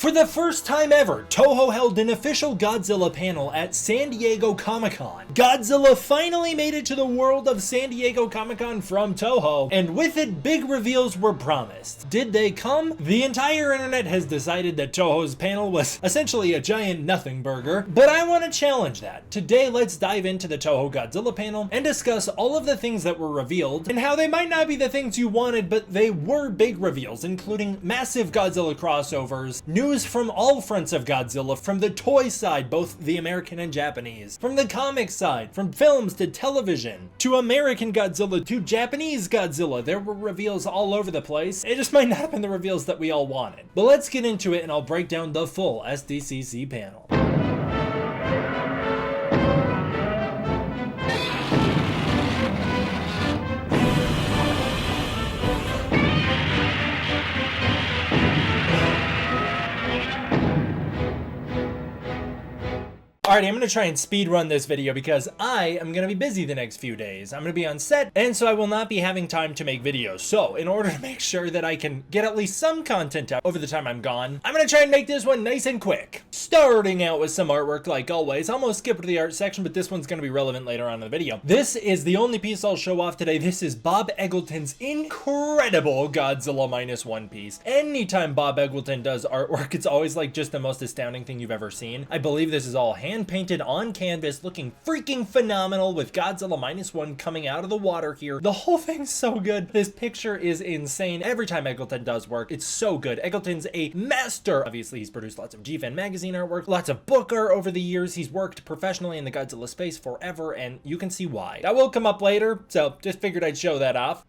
For the first time ever, Toho held an official Godzilla panel at San Diego Comic-Con. Godzilla finally made it to the world of San Diego Comic-Con from Toho, and with it, big reveals were promised. Did they come? The entire internet has decided that Toho's panel was essentially a giant nothing burger, but I want to challenge that. Today, let's dive into the Toho Godzilla panel and discuss all of the things that were revealed and how they might not be the things you wanted, but they were big reveals, including massive Godzilla crossovers, news from all fronts of Godzilla, from the toy side, both the American and Japanese, from the comic side, from films to television, to American Godzilla, to Japanese Godzilla. There were reveals all over the place. It just might not have been the reveals that we all wanted. But let's get into it and I'll break down the full SDCC panel. Alrighty, I'm going to try and speed run this video because I am going to be busy the next few days. I'm going to be on set, and so I will not be having time to make videos. So, in order to make sure that I can get at least some content out over the time I'm gone, I'm going to try and make this one nice and quick. Starting out with some artwork like always. I'll almost skip to the art section, but this one's going to be relevant later on in the video. This is the only piece I'll show off today. This is Bob Eggleton's incredible Godzilla -1 piece. Anytime Bob Eggleton does artwork, it's always like just the most astounding thing you've ever seen. I believe this is all hand painted on canvas, looking freaking phenomenal with Godzilla -1 coming out of the water here. The whole thing's so good. This picture is insane. Every time Eggleton does work, it's so good. Eggleton's a master. Obviously, he's produced lots of G-Fan magazine artwork, lots of book art over the years. He's worked professionally in the Godzilla space forever, and you can see why. That will come up later, so just figured I'd show that off.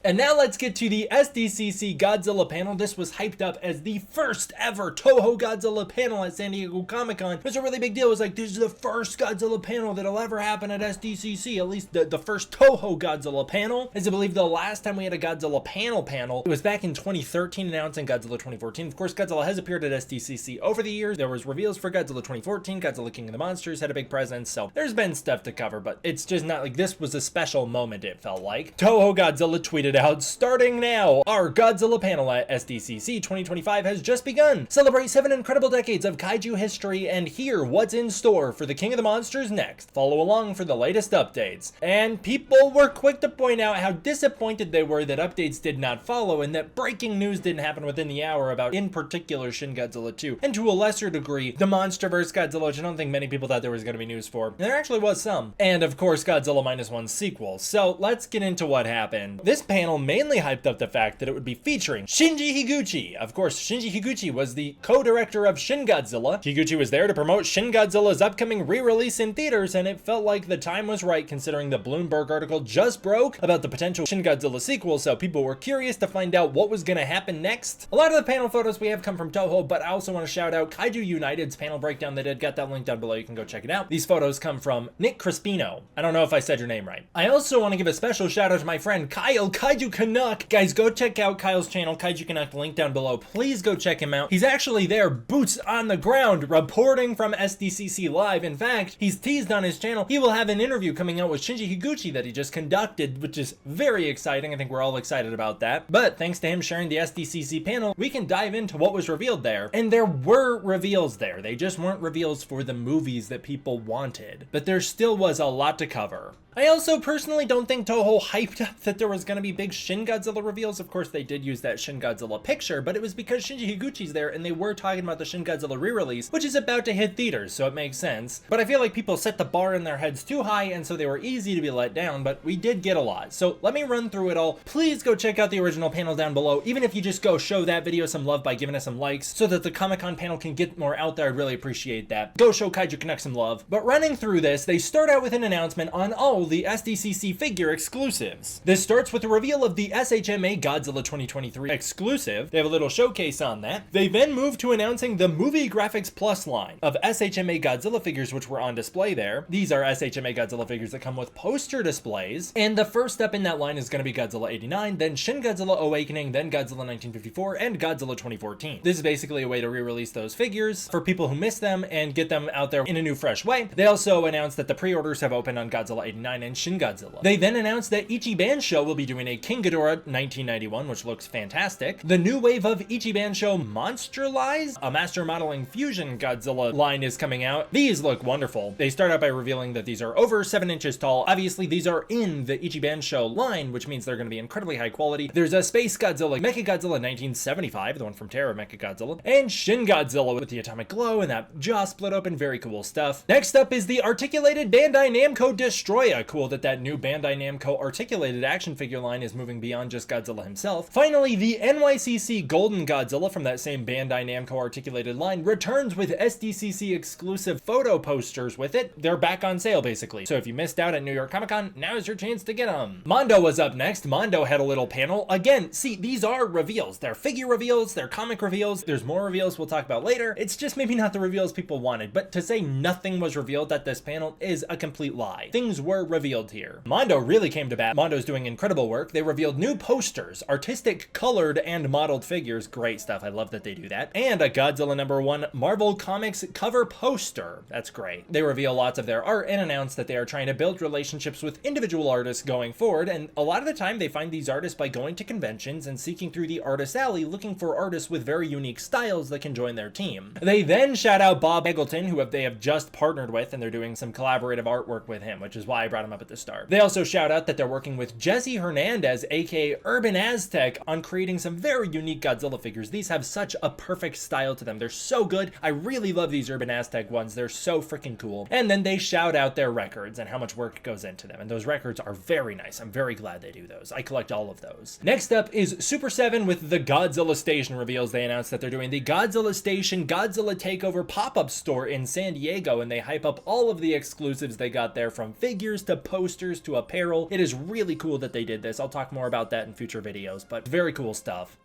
And now let's get to the SDCC Godzilla panel. This was hyped up as the first ever Toho Godzilla panel at San Diego Comic-Con. It was a really big deal. It was like, this is the first Godzilla panel that'll ever happen at SDCC, at least the first Toho Godzilla panel. As I believe the last time we had a Godzilla panel, it was back in 2013, announcing Godzilla 2014. Of course, Godzilla has appeared at SDCC over the years. There was reveals for Godzilla 2014, Godzilla King of the Monsters had a big presence, so there's been stuff to cover, but it's just not like this was a special moment, it felt like. Toho Godzilla tweeted out, starting now, our Godzilla panel at SDCC 2025 has just begun. Celebrate 7 incredible decades of kaiju history and hear what's in store for the King of the Monsters next. Follow along for the latest updates. And people were quick to point out how disappointed they were that updates did not follow and that breaking news didn't happen within the hour about, in particular, Shin Godzilla 2, and to a lesser degree, the MonsterVerse Godzilla, which I don't think many people thought there was going to be news for. And there actually was some. And of course, Godzilla -1 sequel. So let's get into what happened. This panel mainly hyped up the fact that it would be featuring Shinji Higuchi. Of course, Shinji Higuchi was the co-director of Shin Godzilla. Higuchi was there to promote Shin Godzilla's upcoming re-release in theaters, and it felt like the time was right considering the Bloomberg article just broke about the potential Shin Godzilla sequel, so people were curious to find out what was going to happen next. A lot of the panel photos we have come from Toho, but I also want to shout out Kaiju United's panel breakdown. They did get that link down below. You can go check it out. These photos come from Nick Crispino. I don't know if I said your name right. I also want to give a special shout out to my friend Kyle Kaiju Canuck. Guys, go check out Kyle's channel, Kaiju Canuck, link down below. Please go check him out. He's actually there, boots on the ground, reporting from SDCC Live. In fact, he's teased on his channel he will have an interview coming out with Shinji Higuchi that he just conducted, which is very exciting. I think we're all excited about that. But thanks to him sharing the SDCC panel, we can dive into what was revealed there. And there were reveals there. They just weren't reveals for the movies that people wanted. But there still was a lot to cover. I also personally don't think Toho hyped up that there was going to be big Shin Godzilla reveals. Of course, they did use that Shin Godzilla picture, but it was because Shinji Higuchi's there and they were talking about the Shin Godzilla re-release, which is about to hit theaters, so it makes sense. But I feel like people set the bar in their heads too high, and so they were easy to be let down, but we did get a lot. So let me run through it all. Please go check out the original panel down below. Even if you just go show that video some love by giving us some likes so that the Comic-Con panel can get more out there, I'd really appreciate that. Go show Kaiju Canuck some love. But running through this, they start out with an announcement on all the SDCC figure exclusives. This starts with the reveal of the SHMA Godzilla 2023 exclusive. They have a little showcase on that. They then move to announcing the Movie Graphics Plus line of SHMA Godzilla figures, which were on display there. These are SHMA Godzilla figures that come with poster displays, and the first step in that line is going to be Godzilla 89, then Shin Godzilla Awakening, then Godzilla 1954, and Godzilla 2014. This is basically a way to re-release those figures for people who missed them and get them out there in a new, fresh way. They also announced that the pre-orders have opened on Godzilla 89 line in Shin Godzilla. They then announced that Ichiban Show will be doing a King Ghidorah 1991, which looks fantastic. The new wave of Ichiban Show Monsterlize, a master modeling fusion Godzilla line, is coming out. These look wonderful. They start out by revealing that these are over 7 inches tall. Obviously, these are in the Ichiban Show line, which means they're going to be incredibly high quality. There's a Space Godzilla, Mechagodzilla 1975, the one from Terra Mechagodzilla, and Shin Godzilla with the atomic glow and that jaw split open. Very cool stuff. Next up is the articulated Bandai Namco Destroya. Cool that that new Bandai Namco articulated action figure line is moving beyond just Godzilla himself. Finally, the NYCC Golden Godzilla from that same Bandai Namco articulated line returns with SDCC exclusive photo posters with it. They're back on sale basically. So if you missed out at New York Comic Con, now is your chance to get them. Mondo was up next. Mondo had a little panel. Again, see, these are reveals. They're figure reveals, they're comic reveals. There's more reveals we'll talk about later. It's just maybe not the reveals people wanted, but to say nothing was revealed at this panel is a complete lie. Things were revealed here. Mondo really came to bat. Mondo's doing incredible work. They revealed new posters, artistic colored and modeled figures. Great stuff. I love that they do that. And a Godzilla #1 Marvel Comics cover poster. That's great. They reveal lots of their art and announce that they are trying to build relationships with individual artists going forward. And a lot of the time they find these artists by going to conventions and seeking through the artist alley, looking for artists with very unique styles that can join their team. They then shout out Bob Eggleton, who they have just partnered with, and they're doing some collaborative artwork with him, which is why I brought him up at the start. They also shout out that they're working with Jesse Hernandez, aka Urban Aztec, on creating some very unique Godzilla figures. These have such a perfect style to them. They're so good. I really love these Urban Aztec ones. They're so freaking cool. And then they shout out their records and how much work goes into them. And those records are very nice. I'm very glad they do those. I collect all of those. Next up is Super 7 with the Godzilla Station reveals. They announced that they're doing the Godzilla Station Godzilla Takeover pop-up store in San Diego, and they hype up all of the exclusives they got there, from figures to posters to apparel. It is really cool that they did this. I'll talk more about that in future videos, but very cool stuff.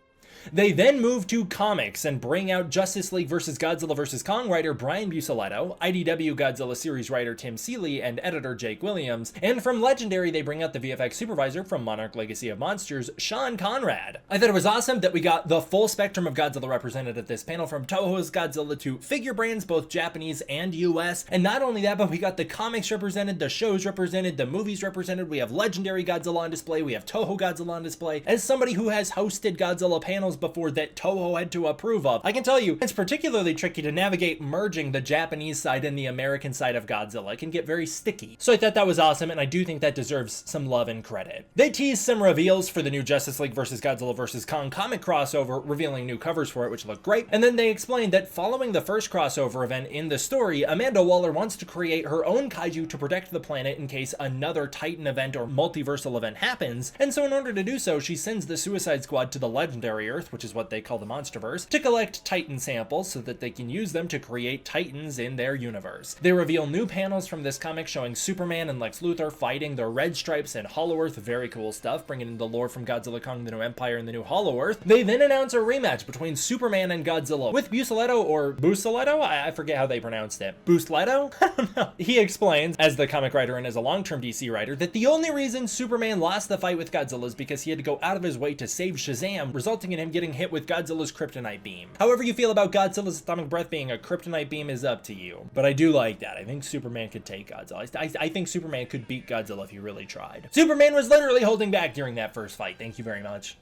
They then move to comics and bring out Justice League vs. Godzilla vs. Kong writer Brian Buccellato, IDW Godzilla series writer Tim Seeley, and editor Jake Williams. And from Legendary, they bring out the VFX supervisor from Monarch Legacy of Monsters, Sean Conrad. I thought it was awesome that we got the full spectrum of Godzilla represented at this panel, from Toho's Godzilla to figure brands, both Japanese and US. And not only that, but we got the comics represented, the shows represented, the movies represented. We have Legendary Godzilla on display. We have Toho Godzilla on display. As somebody who has hosted Godzilla panels before that Toho had to approve of, I can tell you it's particularly tricky to navigate merging the Japanese side and the American side of Godzilla. It can get very sticky. So I thought that was awesome, and I do think that deserves some love and credit. They teased some reveals for the new Justice League vs. Godzilla vs. Kong comic crossover, revealing new covers for it, which look great. And then they explained that following the first crossover event in the story, Amanda Waller wants to create her own kaiju to protect the planet in case another Titan event or multiversal event happens. And so in order to do so, she sends the Suicide Squad to the Legendary Earth, which is what they call the Monsterverse, to collect Titan samples so that they can use them to create Titans in their universe. They reveal new panels from this comic showing Superman and Lex Luthor fighting the Red Stripes and Hollow Earth. Very cool stuff, bringing in the lore from Godzilla Kong, the New Empire, and the new Hollow Earth. They then announce a rematch between Superman and Godzilla with Buccellato, or Buccellato? I forget how they pronounced it. Buccellato? I don't know. He explains, as the comic writer and as a long-term DC writer, that the only reason Superman lost the fight with Godzilla is because he had to go out of his way to save Shazam, resulting in him getting hit with Godzilla's kryptonite beam. However you feel about Godzilla's atomic breath being a kryptonite beam is up to you, but I do like that. I think Superman could take Godzilla. I think Superman could beat Godzilla if he really tried. Superman was literally holding back during that first fight. Thank you very much.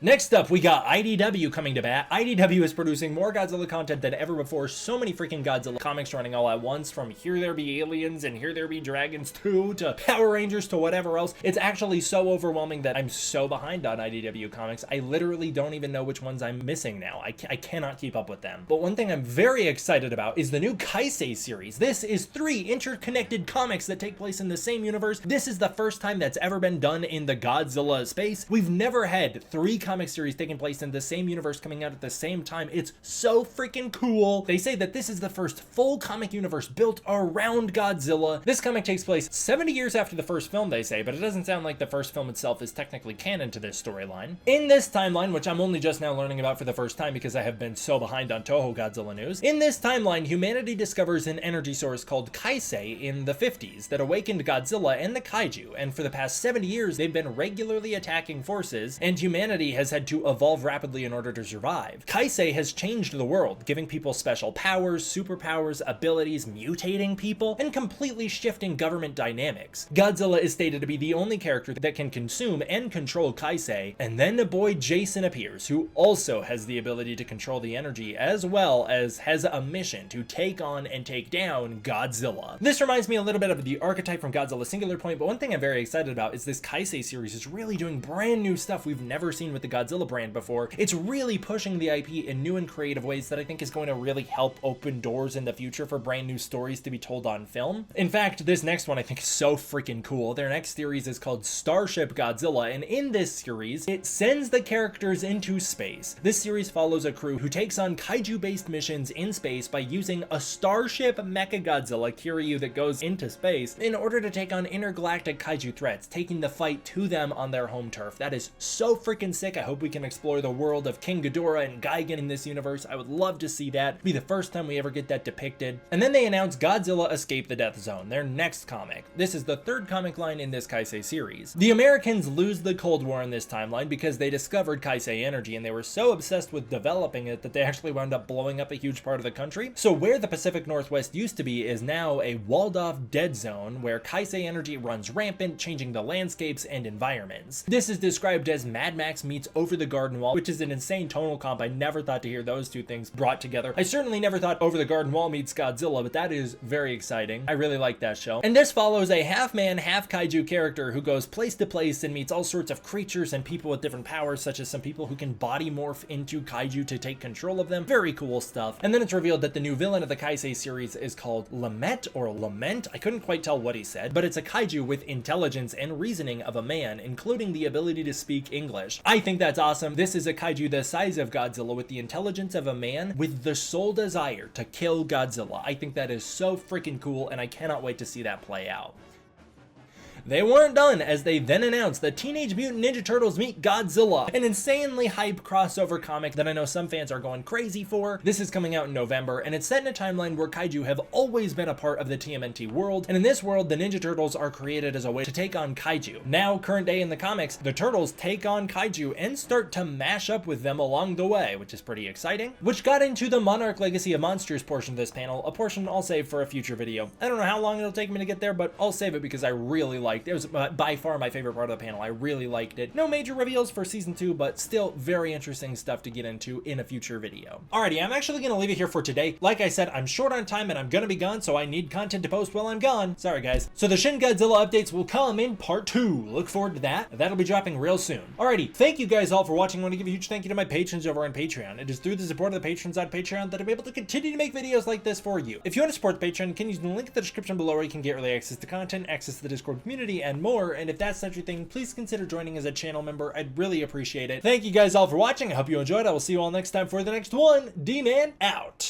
Next up, we got IDW coming to bat. IDW is producing more Godzilla content than ever before. So many freaking Godzilla comics running all at once, from Here There Be Aliens and Here There Be Dragons 2 to Power Rangers to whatever else. It's actually so overwhelming that I'm so behind on IDW comics. I literally don't even know which ones I'm missing now. I cannot keep up with them. But one thing I'm very excited about is the new Kai-Sei series. This is 3 interconnected comics that take place in the same universe. This is the first time that's ever been done in the Godzilla space. We've never had 3 comic series taking place in the same universe coming out at the same time. It's so freaking cool. They say that this is the first full comic universe built around Godzilla. This comic takes place 70 years after the first film, they say, but it doesn't sound like the first film itself is technically canon to this storyline. In this timeline, which I'm only just now learning about for the first time because I have been so behind on Toho Godzilla news, in this timeline, humanity discovers an energy source called Kai-Sei in the 50s that awakened Godzilla and the kaiju, and for the past 70 years, they've been regularly attacking forces, and humanity has had to evolve rapidly in order to survive. Kai-Sei has changed the world, giving people special powers, superpowers, abilities, mutating people, and completely shifting government dynamics. Godzilla is stated to be the only character that can consume and control Kai-Sei, and then a boy Jason appears, who also has the ability to control the energy, as well as has a mission to take on and take down Godzilla. This reminds me a little bit of the archetype from Godzilla Singular Point, but one thing I'm very excited about is this Kai-Sei series is really doing brand new stuff we've never seen with the Godzilla brand before. It's really pushing the IP in new and creative ways that I think is going to really help open doors in the future for brand new stories to be told on film. In fact, this next one I think is so freaking cool. Their next series is called Starship Godzilla, and in this series, it sends the characters into space. This series follows a crew who takes on kaiju-based missions in space by using a Starship Mechagodzilla Kiryu that goes into space in order to take on intergalactic kaiju threats, taking the fight to them on their home turf. That is so freaking sick. I hope we can explore the world of King Ghidorah and Gigan in this universe. I would love to see that. It'd be the first time we ever get that depicted. And then they announced Godzilla Escape the Death Zone, their next comic. This is the third comic line in this Kai-Sei series. The Americans lose the Cold War in this timeline because they discovered Kai-Sei energy, and they were so obsessed with developing it that they actually wound up blowing up a huge part of the country. So where the Pacific Northwest used to be is now a walled-off dead zone where Kai-Sei energy runs rampant, changing the landscapes and environments. This is described as Mad Max meets Over the Garden Wall, which is an insane tonal comp. I never thought to hear those two things brought together. I certainly never thought Over the Garden Wall meets Godzilla, but that is very exciting. I really like that show. And this follows a half-man, half-kaiju character who goes place to place and meets all sorts of creatures and people with different powers, such as some people who can body morph into kaiju to take control of them. Very cool stuff. And then it's revealed that the new villain of the Kai-Sei series is called Lament or Lament. I couldn't quite tell what he said, but it's a kaiju with intelligence and reasoning of a man, including the ability to speak English. I think that's awesome. This is a kaiju the size of Godzilla with the intelligence of a man with the sole desire to kill Godzilla. I think that is so freaking cool, and I cannot wait to see that play out. They weren't done, as they then announced that Teenage Mutant Ninja Turtles Meet Godzilla, an insanely hype crossover comic that I know some fans are going crazy for. This is coming out in November, and it's set in a timeline where kaiju have always been a part of the TMNT world, and in this world, the Ninja Turtles are created as a way to take on kaiju. Now, current day in the comics, the Turtles take on kaiju and start to mash up with them along the way, which is pretty exciting. Which got into the Monarch Legacy of Monsters portion of this panel, a portion I'll save for a future video. I don't know how long it'll take me to get there, but I'll save it because I really liked it. It was by far my favorite part of the panel. I really liked it. No major reveals for season 2, but still very interesting stuff to get into in a future video. Alrighty, I'm actually going to leave it here for today. Like I said, I'm short on time and I'm going to be gone, so I need content to post while I'm gone. Sorry guys. So the Shin Godzilla updates will come in part 2. Look forward to that. That'll be dropping real soon. Alrighty, thank you guys all for watching. I want to give a huge thank you to my patrons over on Patreon. It is through the support of the patrons on Patreon that I'm able to continue to make videos like this for you. If you want to support the Patreon, you can use the link in the description below where you can get early access to content, access to the Discord community, and more. And if that's such a thing, please consider joining as a channel member. I'd really appreciate it. Thank you guys all for watching. I hope you enjoyed. I will see you all next time for the next one. D-Man out.